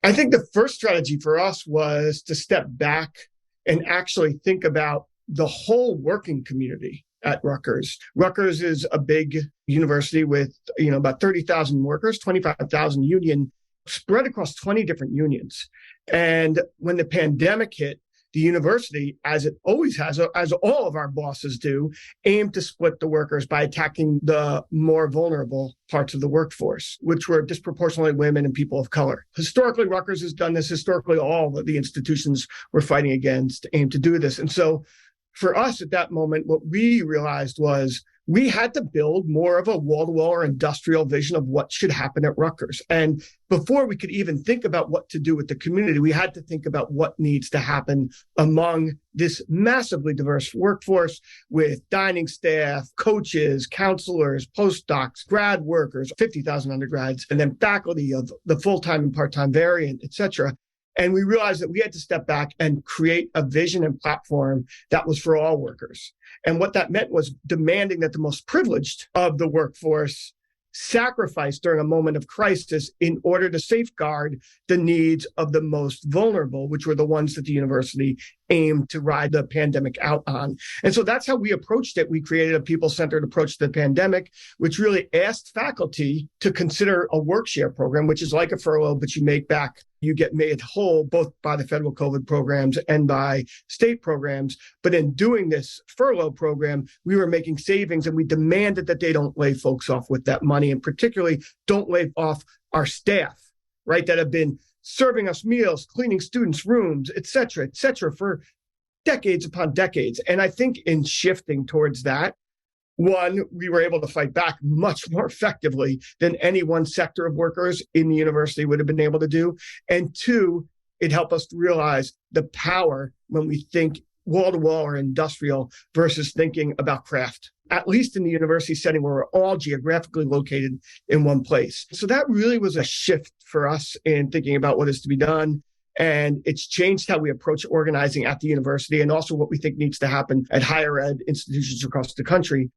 I think the first strategy for us was to step back and actually think about the whole working community at Rutgers. Rutgers is a big university with, about 30,000 workers, 25,000 union, spread across 20 different unions. And when the pandemic hit, the university, as it always has, as all of our bosses do, aimed to split the workers by attacking the more vulnerable parts of the workforce, which were disproportionately women and people of color. Historically, Rutgers has done this. Historically, all of the institutions we're fighting against aimed to do this. And so for us at that moment, what we realized was we had to build more of a wall-to-wall or industrial vision of what should happen at Rutgers. And before we could even think about what to do with the community, we had to think about what needs to happen among this massively diverse workforce with dining staff, coaches, counselors, postdocs, grad workers, 50,000 undergrads, and then faculty of the full-time and part-time variant, et cetera. And we realized that we had to step back and create a vision and platform that was for all workers. And what that meant was demanding that the most privileged of the workforce sacrifice during a moment of crisis in order to safeguard the needs of the most vulnerable, which were the ones that the university aimed to ride the pandemic out on. And so that's how we approached it. We created a people-centered approach to the pandemic, which really asked faculty to consider a work share program, which is like a furlough, but you get made whole both by the federal COVID programs and by state programs. But in doing this furlough program, we were making savings, and we demanded that they don't lay folks off with that money, and particularly don't lay off our staff, right, that have been serving us meals, cleaning students' rooms, et cetera, for decades upon decades. And I think in shifting towards that, one, we were able to fight back much more effectively than any one sector of workers in the university would have been able to do. And two, it helped us to realize the power when we think wall-to-wall or industrial versus thinking about craft, at least in the university setting where we're all geographically located in one place. So that really was a shift for us in thinking about what is to be done. And it's changed how we approach organizing at the university and also what we think needs to happen at higher ed institutions across the country.